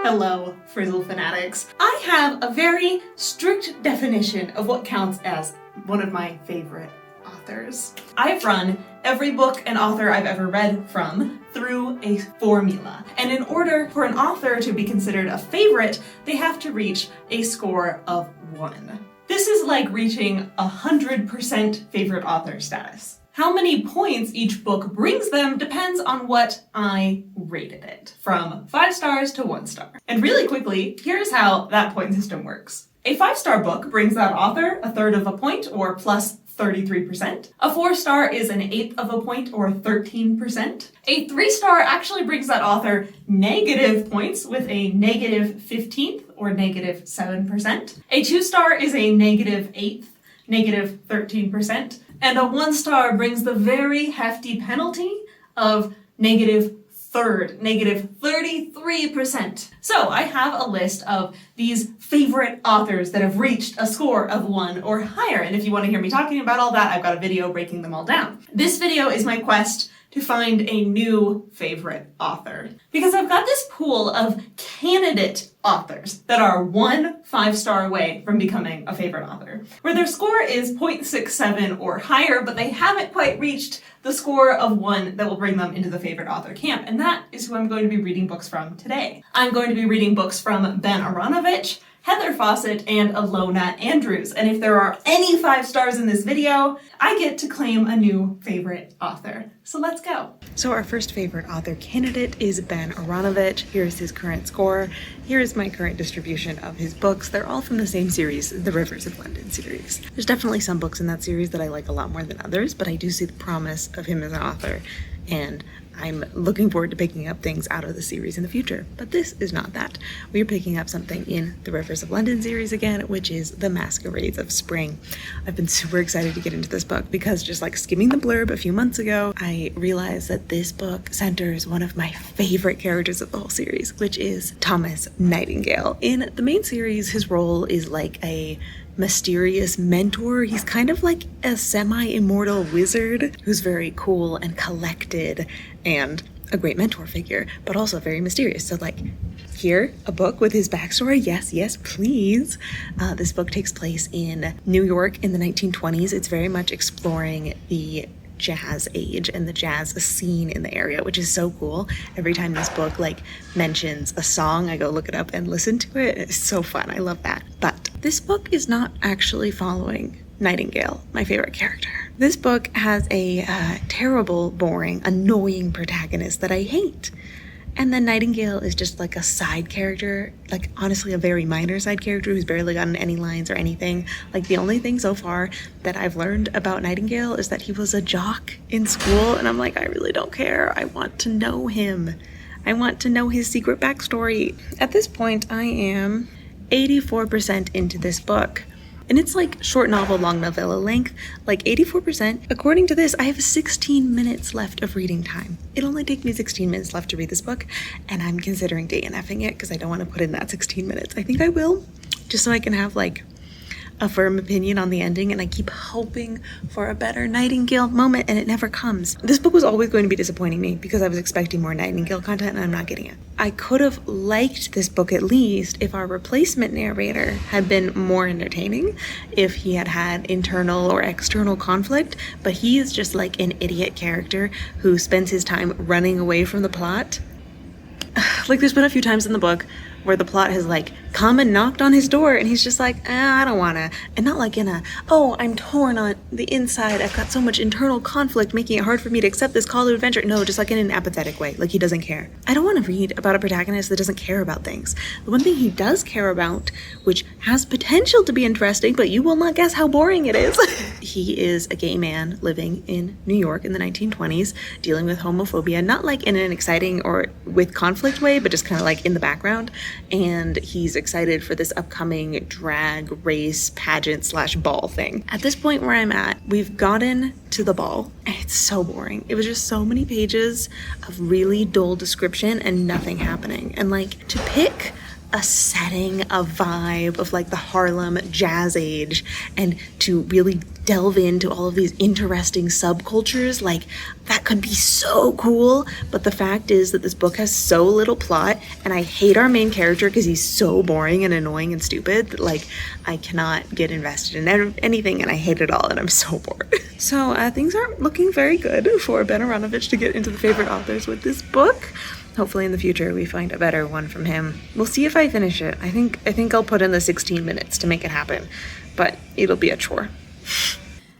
Hello, Frizzle fanatics. I have a very strict definition of what counts as one of my favorite authors. I've run every book and author I've ever read from through a formula. And in order for an author to be considered a favorite, they have to reach a score of 1. This is like reaching 100% favorite author status. How many points each book brings them depends on what I rated it, from 5 stars to 1 star. And really quickly, here's how that point system works. A 5-star book brings that author 1/3 of a point, or plus 33%. A 4-star is 1/8 of a point, or 13%. A 3-star actually brings that author negative points with a negative 15th, or negative 7%. A 2-star is a negative 1/8, negative 13%. And a 1-star brings the very hefty penalty of negative 1/3, negative 33%. So I have a list of these favorite authors that have reached a score of 1 or higher. And if you want to hear me talking about all that, I've got a video breaking them all down. This video is my quest to find a new favorite author, because I've got this pool of candidate authors that are 1 5-star away from becoming a favorite author, where their score is 0.67 or higher, but they haven't quite reached the score of 1 that will bring them into the favorite author camp. And that is who I'm going to be reading books from today. I'm going to be reading books from Ben Aaronovitch, Heather Fawcett, and Ilona Andrews. And if there are any 5 stars in this video, I get to claim a new favorite author. So let's go. So our first favorite author candidate is Ben Aaronovitch. Here's his current score. Here's my current distribution of his books. They're all from the same series, the Rivers of London series. There's definitely some books in that series that I like a lot more than others, but I do see the promise of him as an author, and I'm looking forward to picking up things out of the series in the future. But this is not that. We're picking up something in the Rivers of London series again, which is the Masquerades of Spring. I've been super excited to get into this book because just like skimming the blurb a few months ago, I realized that this book centers one of my favorite characters of the whole series, which is Thomas Nightingale. In the main series, his role is like a mysterious mentor. He's kind of like a semi-immortal wizard who's very cool and collected and a great mentor figure, but also very mysterious. So like, here, a book with his backstory. Yes, please. This book takes place in New York in the 1920s. It's very much exploring the jazz age and the jazz scene in the area, which is so cool. Every time this book like mentions a song, I go look it up and listen to it. It's so fun. I love that. But this book is not actually following Nightingale, my favorite character. This book has a terrible, boring, annoying protagonist that I hate. And then Nightingale is just like a side character, like honestly a very minor side character who's barely gotten any lines or anything. Like the only thing so far that I've learned about Nightingale is that he was a jock in school, and I'm like, I really don't care. I want to know him. I want to know his secret backstory. At this point, I am 84% into this book. And it's like short novel, long novella length, like 84%. According to this, I have 16 minutes left of reading time. It'll only take me 16 minutes left to read this book, and I'm considering DNFing it because I don't want to put in that 16 minutes. I think I will, just so I can have like a firm opinion on the ending, and I keep hoping for a better Nightingale moment, and it never comes. This book was always going to be disappointing me because I was expecting more Nightingale content, and I'm not getting it. I could have liked this book at least if our replacement narrator had been more entertaining, if he had had internal or external conflict, but he is just like an idiot character who spends his time running away from the plot. Like there's been a few times in the book where the plot has like come and knocked on his door, and he's just like, I don't wanna. And not like in a, oh, I'm torn on the inside, I've got so much internal conflict making it hard for me to accept this call to adventure. No, just like in an apathetic way, like he doesn't care. I don't want to read about a protagonist that doesn't care about things. The one thing he does care about, which has potential to be interesting, but you will not guess how boring it is. He is a gay man living in New York in the 1920s, dealing with homophobia, not like in an exciting or with conflict way, but just kind of like in the background. And he's excited for this upcoming drag race pageant / ball thing. At this point where I'm at, we've gotten to the ball, and it's so boring. It was just so many pages of really dull description and nothing happening. And like, to pick a setting, a vibe of like the Harlem jazz age, and to really delve into all of these interesting subcultures, like that could be so cool. But the fact is that this book has so little plot, and I hate our main character because he's so boring and annoying and stupid that like I cannot get invested in anything, and I hate it all, and I'm so bored. So things aren't looking very good for Ben Aaronovitch to get into the favorite authors with this book. Hopefully in the future we find a better one from him. We'll see if I finish it. I think I'll put in the 16 minutes to make it happen, but it'll be a chore.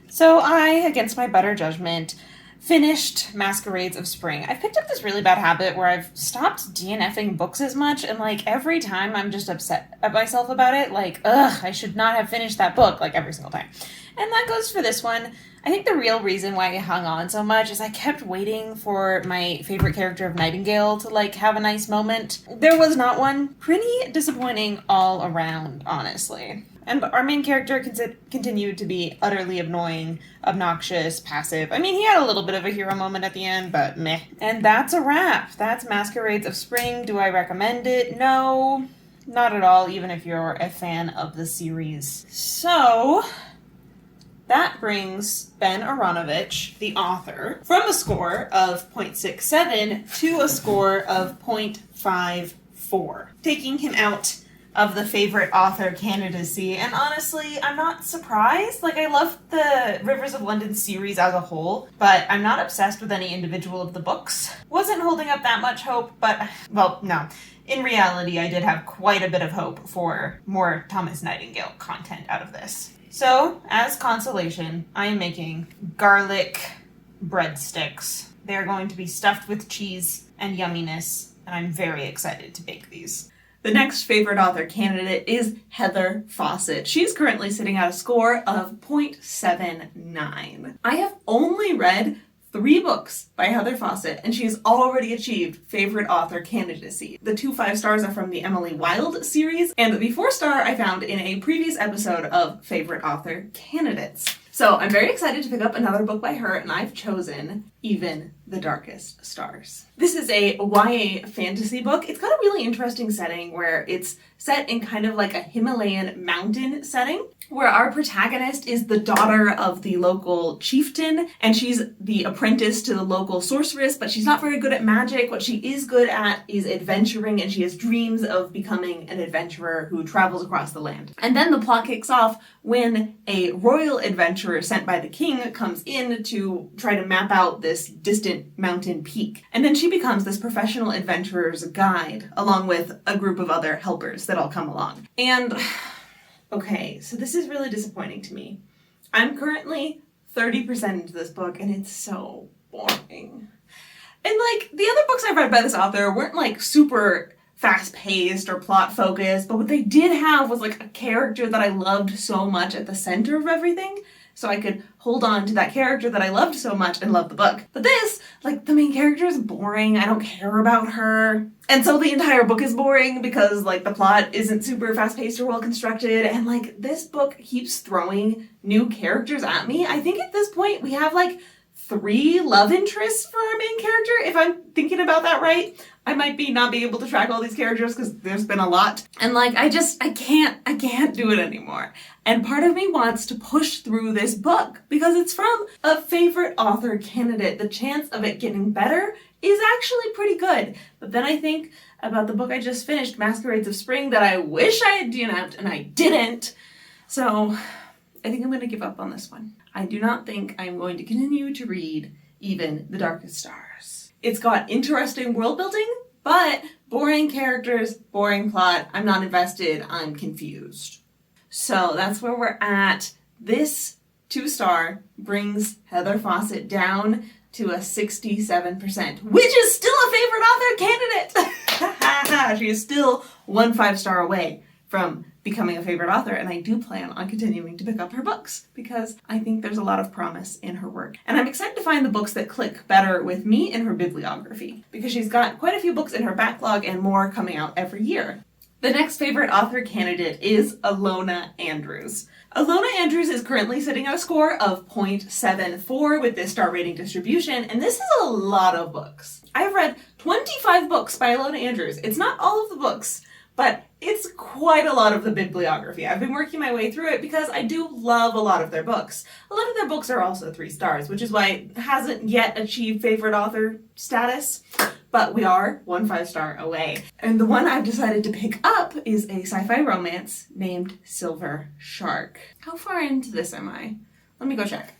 So I, against my better judgment, finished Masquerades of Spring. I've picked up this really bad habit where I've stopped DNFing books as much, and like every time I'm just upset at myself about it, like, I should not have finished that book, like every single time. And that goes for this one. I think the real reason why I hung on so much is I kept waiting for my favorite character of Nightingale to like have a nice moment. There was not one. Pretty disappointing all around, honestly. And our main character continued to be utterly annoying, obnoxious, passive. I mean, he had a little bit of a hero moment at the end, but meh. And that's a wrap. That's Masquerades of Spring. Do I recommend it? No, not at all, even if you're a fan of the series. So that brings Ben Aaronovitch, the author, from a score of 0.67 to a score of 0.54, taking him out of the favorite author candidacy. And honestly, I'm not surprised. Like, I love the Rivers of London series as a whole, but I'm not obsessed with any individual of the books. Wasn't holding up that much hope, but, well, no. In reality, I did have quite a bit of hope for more Thomas Nightingale content out of this. So, as consolation, I am making garlic breadsticks. They're going to be stuffed with cheese and yumminess, and I'm very excited to bake these. The next favorite author candidate is Heather Fawcett. She's currently sitting at a score of 0.79. I have only read 3 books by Heather Fawcett, and she's already achieved favorite author candidacy. The 2 5-stars are from the Emily Wilde series, and the 4-star I found in a previous episode of favorite author candidates. So I'm very excited to pick up another book by her, and I've chosen Even the Darkest Stars. This is a YA fantasy book. It's got a really interesting setting where it's set in kind of like a Himalayan mountain setting, where our protagonist is the daughter of the local chieftain, and she's the apprentice to the local sorceress, but she's not very good at magic. What she is good at is adventuring, and she has dreams of becoming an adventurer who travels across the land. And then the plot kicks off when a royal adventurer sent by the king comes in to try to map out this distant mountain peak. And then she becomes this professional adventurer's guide, along with a group of other helpers that all come along. And okay, so this is really disappointing to me. I'm currently 30% into this book, and it's so boring. And like, the other books I've read by this author weren't like super fast-paced or plot-focused, but what they did have was like a character that I loved so much at the center of everything, so I could hold on to that character that I loved so much and love the book. But this, like, the main character is boring. I don't care about her. And so the entire book is boring because, like, the plot isn't super fast-paced or well-constructed. And, like, this book keeps throwing new characters at me. I think at this point we have, like, 3 love interests for our main character, if I'm thinking about that right. I might not be able to track all these characters because there's been a lot. And like, I can't do it anymore. And part of me wants to push through this book because it's from a favorite author candidate. The chance of it getting better is actually pretty good. But then I think about the book I just finished, Masquerades of Spring, that I wish I had DNF'd and I didn't. So I think I'm going to give up on this one. I do not think I'm going to continue to read Even the Darkest Stars. It's got interesting world building, but boring characters, boring plot. I'm not invested, I'm confused. So that's where we're at. This 2-star brings Heather Fawcett down to a 67%, which is still a favorite author candidate. She is still 1 5-star away from becoming a favorite author, and I do plan on continuing to pick up her books because I think there's a lot of promise in her work. And I'm excited to find the books that click better with me in her bibliography because she's got quite a few books in her backlog and more coming out every year. The next favorite author candidate is Ilona Andrews. Ilona Andrews is currently sitting at a score of 0.74 with this star rating distribution, and this is a lot of books. I've read 25 books by Ilona Andrews. It's not all of the books, but It's quite a lot of the bibliography. I've been working my way through it because I do love a lot of their books. A lot of their books are also 3 stars, which is why it hasn't yet achieved favorite author status, but we are 1 5-star away. And the one I've decided to pick up is a sci-fi romance named Silver Shark. How far into this am I? Let me go check.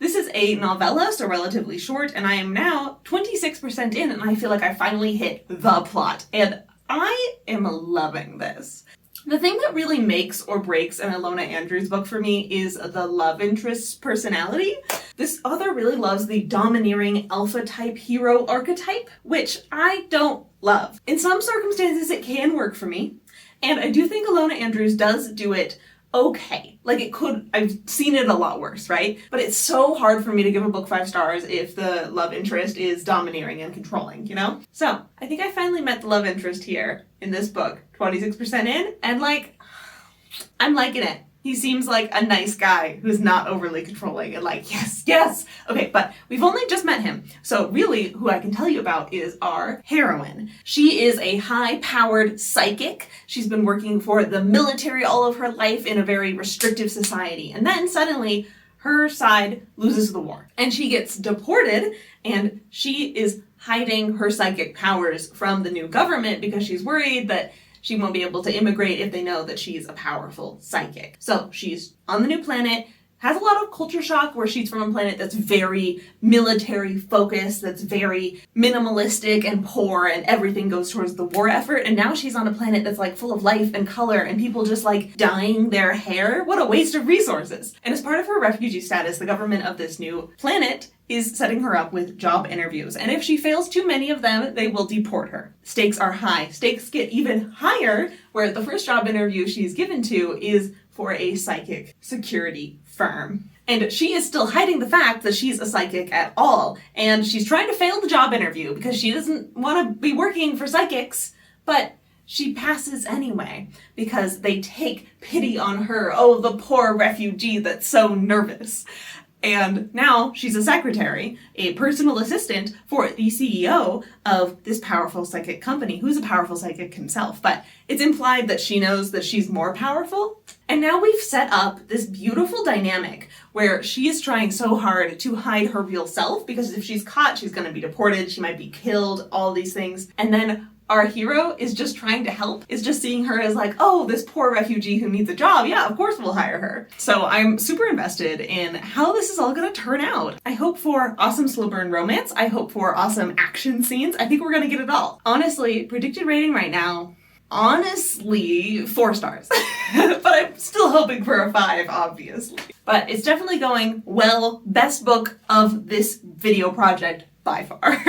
This is a novella, so relatively short, and I am now 26% in, and I feel like I finally hit the plot. And I am loving this. The thing that really makes or breaks an Ilona Andrews book for me is the love interest's personality. This author really loves the domineering alpha-type hero archetype, which I don't love. In some circumstances, it can work for me, and I do think Ilona Andrews does do it okay. Like it could, I've seen it a lot worse, right? But it's so hard for me to give a book 5 stars if the love interest is domineering and controlling, you know? So I think I finally met the love interest here in this book, 26% in, and like, I'm liking it. He seems like a nice guy who's not overly controlling and like, yes, yes. Okay, but we've only just met him. So really who I can tell you about is our heroine. She is a high-powered psychic. She's been working for the military all of her life in a very restrictive society. And then suddenly her side loses the war and she gets deported, and she is hiding her psychic powers from the new government because she's worried that she won't be able to immigrate if they know that she's a powerful psychic. So she's on the new planet, has a lot of culture shock where she's from a planet that's very military focused, that's very minimalistic and poor, and everything goes towards the war effort. And now she's on a planet that's like full of life and color and people just like dyeing their hair. What a waste of resources. And as part of her refugee status, the government of this new planet is setting her up with job interviews. And if she fails too many of them, they will deport her. Stakes are high. Stakes get even higher, where the first job interview she's given to is for a psychic security firm. And she is still hiding the fact that she's a psychic at all. And she's trying to fail the job interview because she doesn't want to be working for psychics, but she passes anyway because they take pity on her. Oh, the poor refugee that's so nervous. And now she's a secretary, a personal assistant for the CEO of this powerful psychic company, who's a powerful psychic himself. But it's implied that she knows that she's more powerful. And now we've set up this beautiful dynamic where she is trying so hard to hide her real self, because if she's caught, she's going to be deported, she might be killed, all these things. And then our hero is just trying to help, is just seeing her as like, oh, this poor refugee who needs a job. Yeah, of course we'll hire her. So I'm super invested in how this is all gonna turn out. I hope for awesome slow burn romance. I hope for awesome action scenes. I think we're gonna get it all. Honestly, predicted rating right now, honestly, 4 stars. But I'm still hoping for a 5, obviously. But it's definitely going well. Best book of this video project by far.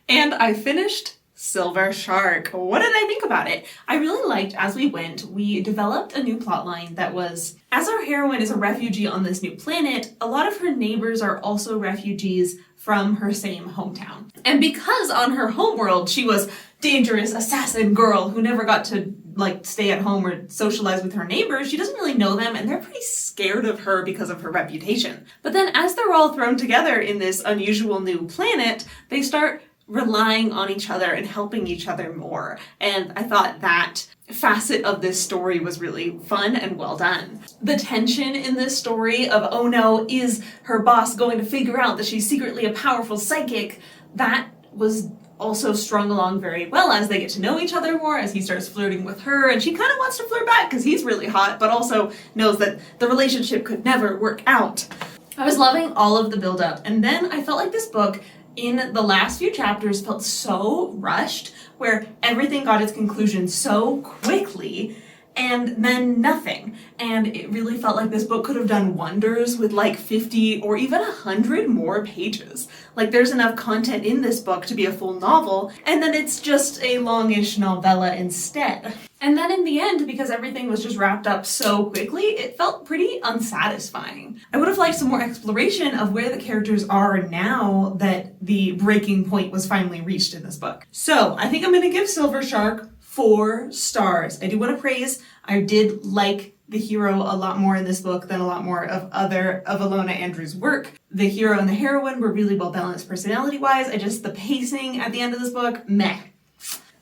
And I finished Silver Shark. What did I think about it? I really liked, as we went, we developed a new plotline that was, as our heroine is a refugee on this new planet, a lot of her neighbors are also refugees from her same hometown. And because on her homeworld she was dangerous assassin girl who never got to like stay at home or socialize with her neighbors, she doesn't really know them and they're pretty scared of her because of her reputation. But then as they're all thrown together in this unusual new planet, they start relying on each other and helping each other more. And I thought that facet of this story was really fun and well done. The tension in this story of, oh no, is her boss going to figure out that she's secretly a powerful psychic? That was also strung along very well as they get to know each other more, as he starts flirting with her, and she kind of wants to flirt back because he's really hot, but also knows that the relationship could never work out. I was loving all of the build-up, and then I felt like this book in the last few chapters felt so rushed, where everything got its conclusion so quickly and then nothing. And it really felt like this book could have done wonders with like 50 or even 100 more pages. Like there's enough content in this book to be a full novel, and then it's just a longish novella instead. And then in the end, because everything was just wrapped up so quickly, it felt pretty unsatisfying. I would have liked some more exploration of where the characters are now that the breaking point was finally reached in this book. So I think I'm gonna give Silver Shark 4 stars. I do want to praise, I did like the hero a lot more in this book than a lot more of Ilona Andrews' work. The hero and the heroine were really well balanced personality-wise. The pacing at the end of this book, meh.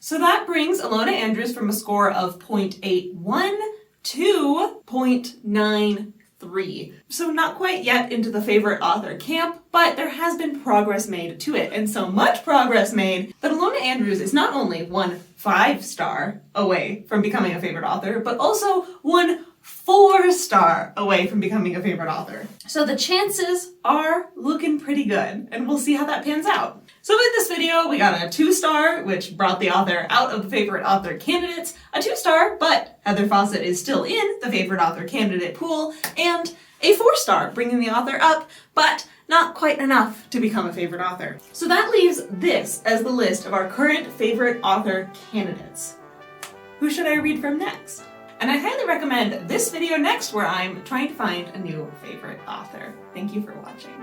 So that brings Ilona Andrews from a score of 0.81 to 0.93. So not quite yet into the favorite author camp, but there has been progress made to it, and so much progress made that Ilona Andrews is not only 1 5-star away from becoming a favorite author, but also 1 4-star away from becoming a favorite author. So the chances are looking pretty good, and we'll see how that pans out. So in this video, we got a 2-star, which brought the author out of the favorite author candidates, a 2-star, but Heather Fawcett is still in the favorite author candidate pool, and a 4-star, bringing the author up, but not quite enough to become a favorite author. So that leaves this as the list of our current favorite author candidates. Who should I read from next? And I highly recommend this video next, where I'm trying to find a new favorite author. Thank you for watching.